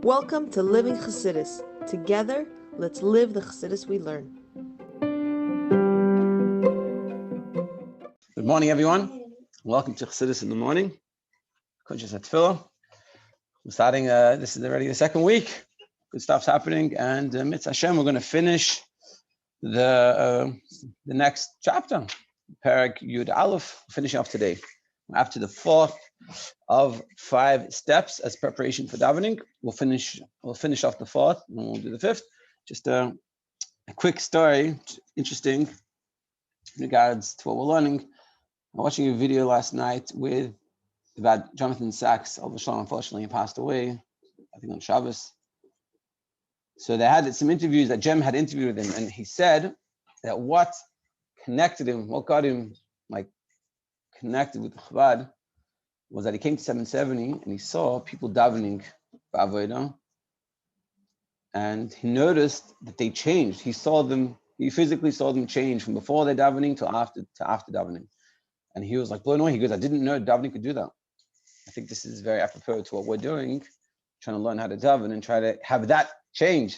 Welcome to Living Chassidus. Together, let's live the Chassidus we learn. Good morning, everyone. Welcome to Chassidus in the morning. Kuntres HaTefila. We're starting, this is already the second week. Good stuff's happening. And Mitzvah Hashem, we're going to finish the next chapter, Perek Yud Aleph, finishing off today. After the fourth of 5 steps as preparation for davening, we'll finish off the fourth, and we'll do the fifth. Just a quick story, interesting in regards to what we're learning. I'm watching a video last night about Jonathan Sachs. Rabbi Sharon, unfortunately, he passed away, I think on Shabbos. So they had some interviews that Jem had interviewed with him, and he said that what connected him, what got him connected with Chabad, was that he came to 770 and he saw people davening for Avodah, and he noticed that they changed. He physically saw them change from before their davening to after davening. And he was like blown away. He goes, I didn't know davening could do that. I think this is very apropos to what we're doing, trying to learn how to daven and try to have that change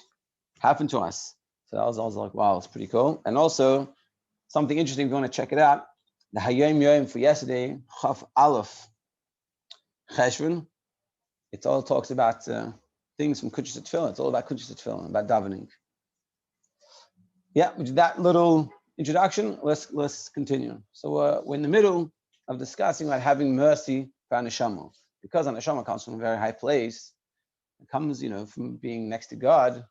happen to us. So I was like, wow, it's pretty cool. And also, something interesting, if you want to check it out, the Hayom Yom for yesterday, Chaf Aleph Cheshvan, it all talks about things from Kuntres HaTefila. It's all about Kuntres HaTefila, about davening. Yeah, with that little introduction, let's continue. So we're in the middle of discussing about having mercy for our neshama, because our neshama comes from a very high place. It comes, from being next to God,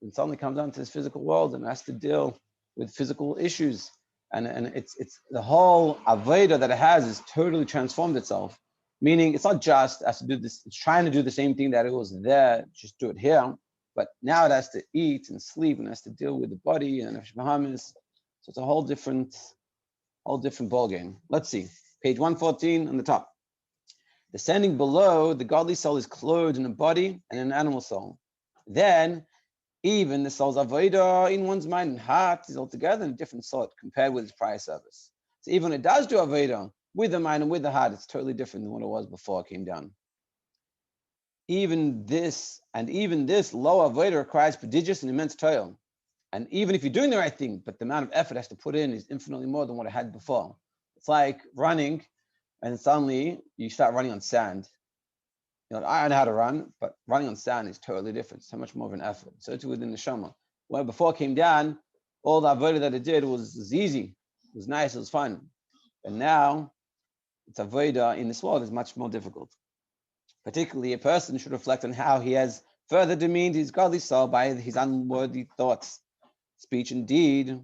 and suddenly comes down to this physical world and has to deal with physical issues. And it's the whole avodah that it has is totally transformed itself. Meaning it's not just has to do this, it's trying to do the same thing that it was there, just do it here. But now it has to eat and sleep and has to deal with the body and nefesh bahamis. So it's a whole different ball game. Let's see, page 114 on the top. Descending below, the godly soul is clothed in a body and an animal soul. Then, even the soul's avodah in one's mind and heart is altogether in a different sort compared with its prior service. So even when it does do avodah with the mind and with the heart, it's totally different than what it was before it came down. Even this low avodah requires prodigious and immense toil. And even if you're doing the right thing, but the amount of effort it has to put in is infinitely more than what it had before. It's like running, and suddenly you start running on sand. I know how to run, but running on sand is totally different. So much more of an effort. So it's within the neshama. Well, before it came down, all the avodah that it did was easy, it was nice, it was fun. But now, it's avodah in this world is much more difficult. Particularly, a person should reflect on how he has further demeaned his godly soul by his unworthy thoughts, speech and deed,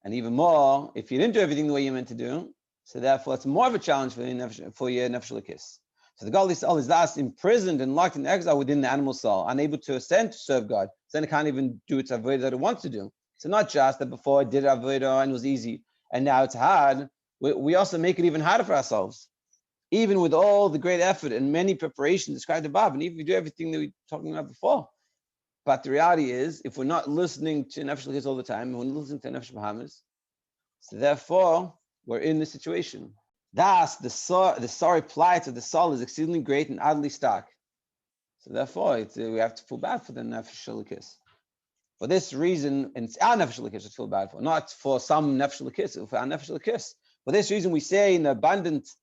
and even more, if you didn't do everything the way you're meant to do, so therefore it's more of a challenge for your nefesh l'kis. So the godly soul is thus imprisoned and locked in exile within the animal soul, unable to ascend to serve God. So then it can't even do its avodah that it wants to do. So not just that before it did avodah and it was easy, and now it's hard, we also make it even harder for ourselves. Even with all the great effort and many preparations described above, and even if we do everything that we were talking about before. But the reality is, if we're not listening to nefesh l'kis all the time, we're not listening to nefesh bahamis, so therefore, we're in this situation. Thus, the sorry plight of the soul is exceedingly great and utterly stark. So therefore, we have to feel bad for the nefesh l'kis. For this reason, and it's our nefesh l'kis to feel bad for, not for some nefesh l'kis, for our nefesh l'kis. For this reason, we say in the abundance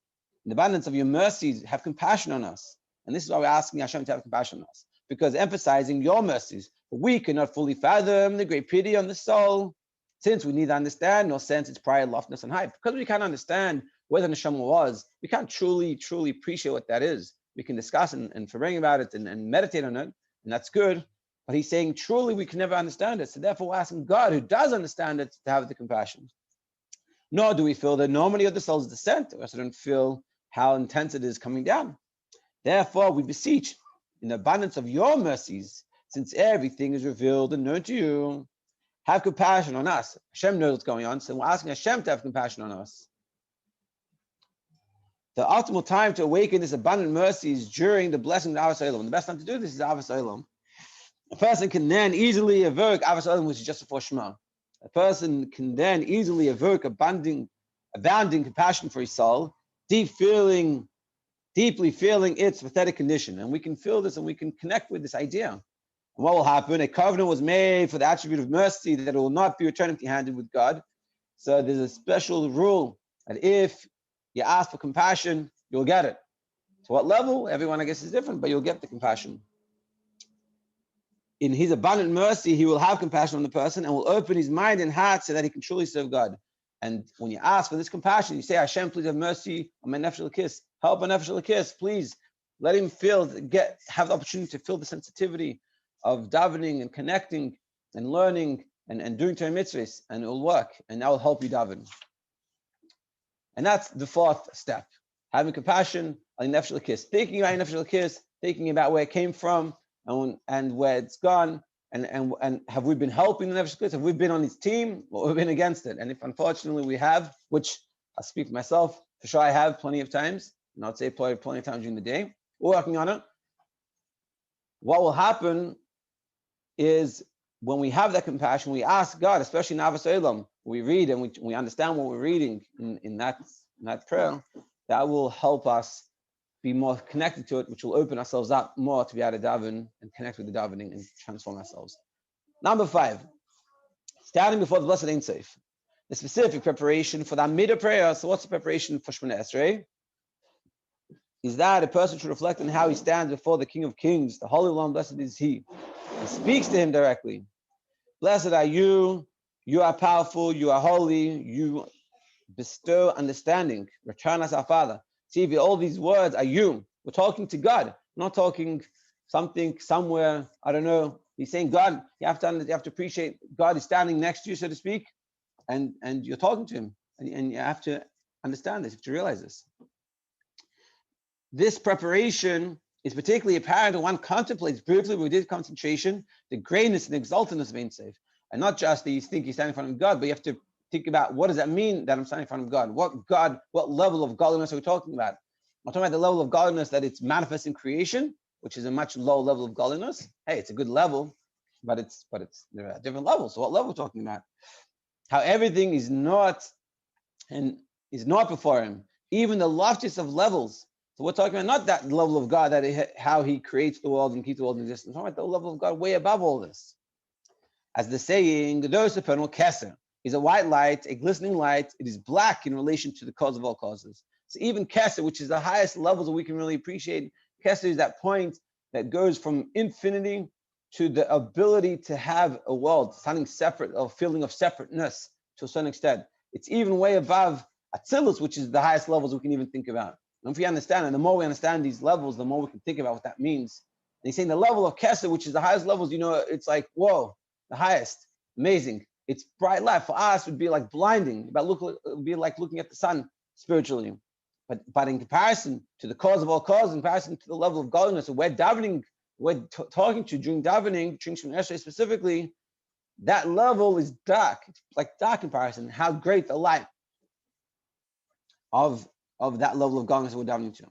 of your mercies, have compassion on us. And this is why we're asking Hashem to have compassion on us, because emphasizing your mercies, we cannot fully fathom the great pity on the soul, since we neither understand nor sense its prior loftiness and height. Because we can't understand where the neshama was, we can't truly appreciate what that is. We can discuss and forget about it and meditate on it, and that's good. But he's saying truly we can never understand it. So therefore we're asking God, who does understand it, to have the compassion. Nor do we feel the enormity of the soul's descent, or else we don't feel how intense it is coming down. Therefore we beseech, in the abundance of your mercies, since everything is revealed and known to you, have compassion on us. Hashem knows what's going on, so we're asking Hashem to have compassion on us. The optimal time to awaken this abundant mercy is during the blessing of Avos Olam. The best time to do this is Avos Olam. A person can then easily evoke Avos Olam, which is just before Shema. A person can then easily evoke abounding compassion for his soul, deep feeling deeply feeling its pathetic condition. And we can feel this and we can connect with this idea. And what will happen? A covenant was made for the attribute of mercy that it will not be returned empty-handed with God. So there's a special rule that if you ask for compassion, you'll get it. To what level? Everyone, I guess, is different, but you'll get the compassion. In his abundant mercy, he will have compassion on the person and will open his mind and heart so that he can truly serve God. And when you ask for this compassion, you say, Hashem, please have mercy on my nefesh elokis. Help my nefesh elokis, please. Let him have the opportunity to feel the sensitivity of davening and connecting and learning and doing Torah mitzvahs, and it will work, and that will help you daven. And that's the fourth step, having compassion on nefesh elokis, thinking about nefesh elokis, thinking about where it came from and where it's gone, and have we been helping the nefesh elokis? Have we been on his team, or have we been against it? And if unfortunately we have, which I'll speak for myself, for sure I have plenty of times, and I'd say probably plenty of times during the day, we're working on it. What will happen is when we have that compassion, we ask God, especially in Avos Olam, we read and we understand what we're reading in that prayer, that will help us be more connected to it, which will open ourselves up more to be able to daven and connect with the davening and transform ourselves. Number 5, standing before the Blessed Ein Sof, the specific preparation for the Amidah prayer. So what's the preparation for Shemona Esrei? Is that a person should reflect on how he stands before the King of Kings, the Holy One, blessed is He. He speaks to him directly. Blessed are you, you are powerful, you are holy, you bestow understanding. Return us our Father. See, all these words are you. We're talking to God, not talking something somewhere, I don't know. He's saying, God, you have to appreciate God is standing next to you, so to speak, and you're talking to him. And you have to understand this, you have to realize this. This preparation is particularly apparent when one contemplates briefly with this concentration, the greatness and exaltedness of Ein Sof. And not just that you think you're standing in front of God, but you have to think about, what does that mean that I'm standing in front of God? What level of godliness are we talking about? I'm talking about the level of godliness that it's manifest in creation, which is a much lower level of godliness. Hey, it's a good level, but there are different levels. So what level are we talking about? How everything is not before him, even the loftiest of levels. So we're talking about not that level of God, how he creates the world and keeps the world in existence. We're talking about the level of God way above all this. As the saying, the Dos Supernal Keser is a white light, a glistening light. It is black in relation to the cause of all causes. So even Keser, which is the highest levels that we can really appreciate, Keser is that point that goes from infinity to the ability to have a world, something separate, a feeling of separateness to a certain extent. It's even way above Atzilus, which is the highest levels we can even think about. And if we understand, and the more we understand these levels, the more we can think about what that means. And he's saying the level of Keser, which is the highest levels, it's like, whoa, the highest, amazing. It's bright light. For us, it would be like blinding. It would be like looking at the sun spiritually. But in comparison to the cause of all causes, in comparison to the level of godliness, we're davening, we're talking to during davening, during Shemona Esrei specifically, that level is dark. It's like dark in comparison. How great the light of that level of godliness we're davening to.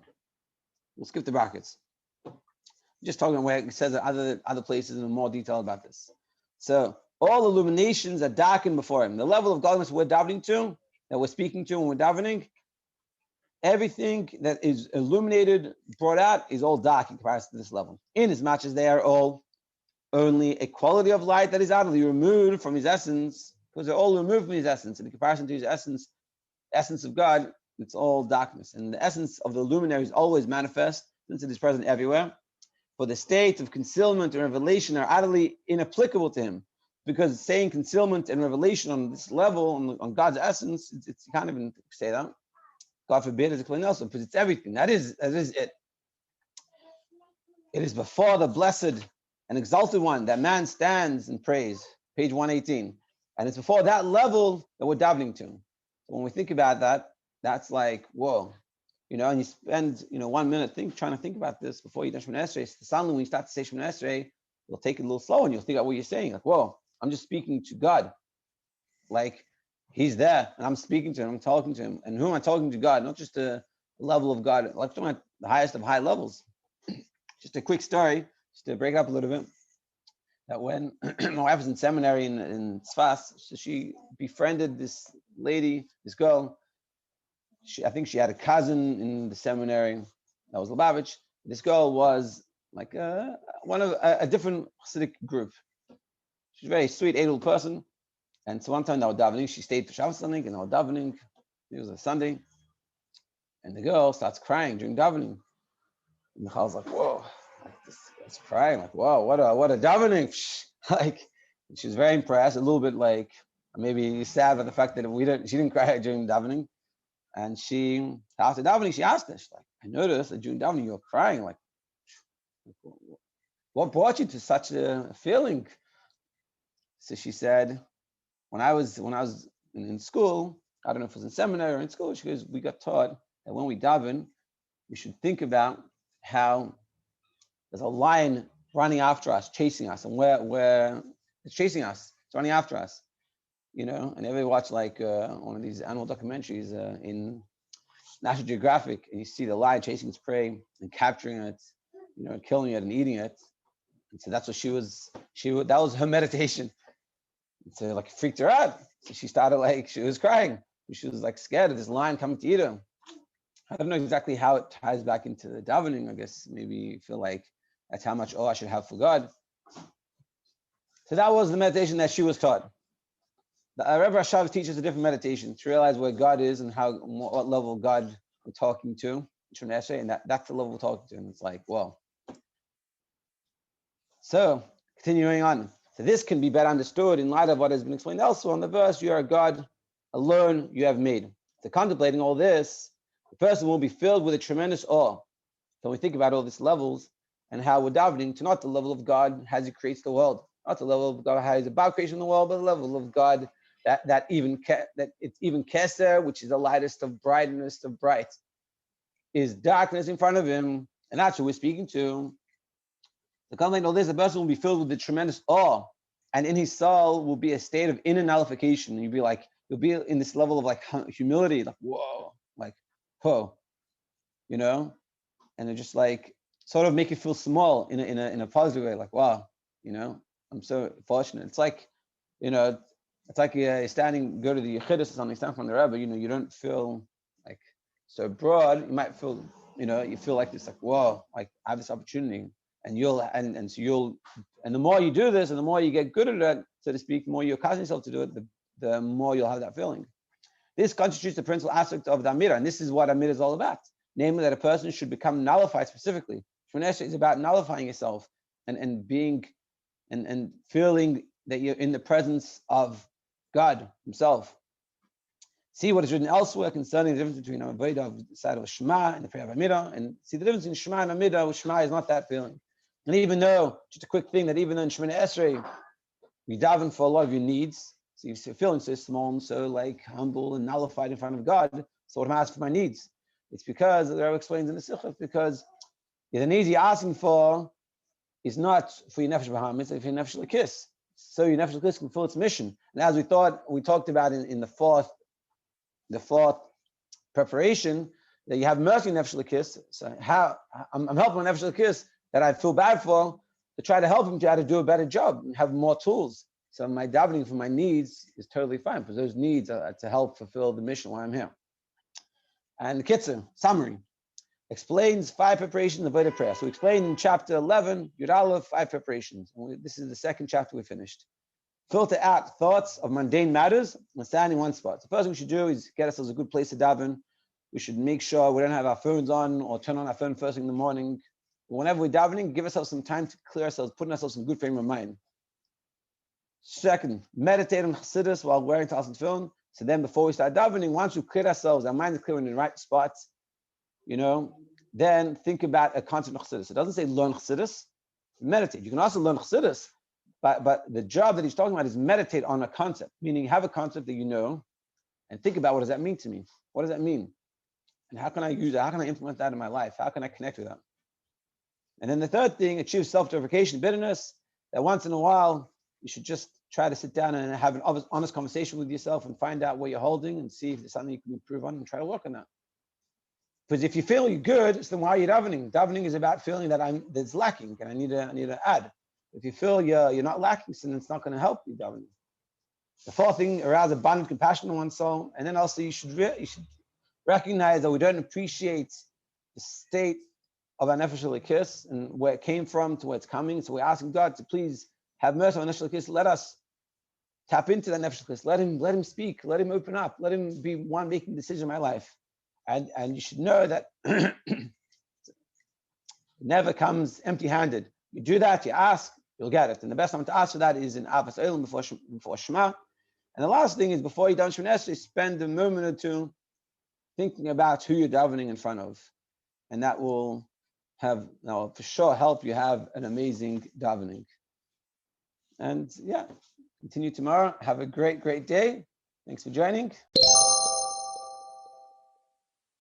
We'll skip the brackets. Just talking about where it says other places in more detail about this. So all illuminations are darkened before him. The level of godliness we're davening to, that we're speaking to when we're davening, everything that is illuminated, brought out, is all dark in comparison to this level. In as much as they are all only a quality of light that is utterly removed from his essence, because they're all removed from his essence. In comparison to his essence of God, it's all darkness. And the essence of the luminary is always manifest, since it is present everywhere. For the state of concealment and revelation are utterly inapplicable to him, because saying concealment and revelation on this level, on God's essence, it's you can't even say that. God forbid, it's a else, because it's everything. That is it. It is before the blessed and exalted one that man stands and prays. Page 118. And it's before that level that we're davening to. So when we think about that, that's like, whoa. And you spend 1 minute trying to think about this before you do Shemona Esrei. So suddenly when you start to say Shemona Esrei, you'll take it a little slow and you'll think about what you're saying. Like, whoa, I'm just speaking to God. Like, he's there and I'm speaking to him, I'm talking to him. And who am I talking to? God, not just the level of God. Like, talking about the highest of high levels. Just a quick story, just to break it up a little bit. That when my wife was in seminary in Tzfas, so she befriended this lady, this girl. I think she had a cousin in the seminary, that was Lubavitch. This girl was like one of a different Hasidic group. She's a very sweet, able person. And so one time they were davening, she stayed for Shabbos something, and they were davening. It was a Sunday. And the girl starts crying during davening. And Michal was like, whoa, like this girl's crying, like, whoa, what a davening. Like, she was very impressed, a little bit like maybe sad by the fact that she didn't cry during davening. And she, after davening, she asked her, she's like, I noticed that during davening you were crying. Like, what brought you to such a feeling? So she said, when I was in school, I don't know if it was in seminary or in school, she goes, we got taught that when we daven, we should think about how there's a lion running after us, chasing us, and where it's chasing us, it's running after us, you know. And everybody watch like one of these animal documentaries in National Geographic, and you see the lion chasing its prey and capturing it, you know, killing it and eating it. And so that's what that was her meditation. And so like it freaked her out. So she started like, she was crying. She was like scared of this lion coming to eat her. I don't know exactly how it ties back into the davening. I guess maybe you feel like that's how much awe I should have for God. So that was the meditation that she was taught. The Rebbe Rashab teaches a different meditation to realize where God is and what level of God we're talking to, and that's the level we're talking to. And it's like, well. So continuing on. So this can be better understood in light of what has been explained elsewhere on the verse, you are a God alone you have made. So contemplating all this, the person will be filled with a tremendous awe. So we think about all these levels and how we're davening to not the level of God as He creates the world, not the level of God how He's about creation of the world, but the level of God that it's even Keser, which is the lightest of brightness of bright, is darkness in front of Him, and that's who we're speaking to. The contemplating all this, the person will be filled with the tremendous awe, and in his soul will be a state of inner nullification. And you'll be in this level of like humility, like whoa, like whoa, you know, and it just like sort of make you feel small in a positive way, like wow, you know, I'm so fortunate. It's like, you know, it's like you're go to the Yechidus or something, stand from the Rebbe, you know, you don't feel like so broad. You might feel, you know, you feel like this, like whoa, like I have this opportunity. And the more you do this and the more you get good at it, so to speak, the more you accustom yourself to do it, the more you'll have that feeling. This constitutes the principal aspect of the Amida, and this is what Amida is all about. Namely, that a person should become nullified specifically. Shmonesha is about nullifying yourself and being and feeling that you're in the presence of God Himself. See what is written elsewhere concerning the difference between Avodah of the side of Shema and the prayer of Amida, and see the difference in Shema and Amida. Shema is not that feeling. And even though, just a quick thing, that even though in Shemini Esrei, we daven for a lot of your needs, so you're feeling so small and so like humble and nullified in front of God, so what am I asking for my needs? It's because, the Rebbe explains in the Sikha, because the needs you're asking for is not for your Nefesh B'Ham, it's for your Nefesh L'Kis. So your Nefesh L'Kis can fulfill its mission. And as we talked about in the fourth preparation, that you have mercy in Nefesh L'Kis. So how I'm helping Nefesh L'Kis that I feel bad for, to try to help him to how to do a better job and have more tools. So my davening for my needs is totally fine, because those needs are to help fulfill the mission while I'm here. And the Kitzur, summary, explains 5 preparations of Avodah prayer. So we explained in chapter 11, Yud Aleph, 5 preparations. This is the second chapter we finished. Filter out thoughts of mundane matters and stand in one spot. So the first thing we should do is get ourselves a good place to daven. We should make sure we don't have our phones on or turn on our phone first thing in the morning. Whenever we're davening, give ourselves some time to clear ourselves, putting ourselves in a good frame of mind. Second, meditate on Chassidus while wearing Talis and Tefillin. So then before we start davening, once we clear ourselves, our mind is clear in the right spots, you know, then think about a concept of Chassidus. It doesn't say learn Chassidus, meditate. You can also learn Chassidus, but the job that he's talking about is meditate on a concept, meaning have a concept that you know and think about what does that mean to me? What does that mean? And how can I use it? How can I implement that in my life? How can I connect with that? And then the third thing, achieve self-deprecation, bitterness, that once in a while, you should just try to sit down and have an honest conversation with yourself and find out what you're holding and see if there's something you can improve on and try to work on that. Because if you feel you're good, so then why are you davening? Davening is about feeling that that's lacking and I need to add. If you feel you're not lacking, so then it's not going to help you davening. The fourth thing, arouse abundant compassion in one's soul. And then also you should recognize that we don't appreciate the state of our Nefesh Elokis and where it came from to where it's coming. So we're asking God to please have mercy on Nefesh Elokis. Let us tap into that Nefesh Elokis. Let him speak. Let him open up. Let him be one making decisions in my life. And you should know that it never comes empty-handed. You do that, you ask, you'll get it. And the best time to ask for that is in Avos Olam before Shema. And the last thing is before you daven Shemona Esrei, spend a moment or two thinking about who you're davening in front of. And that will for sure help you have an amazing davening. And continue tomorrow. Have a great, great day. Thanks for joining.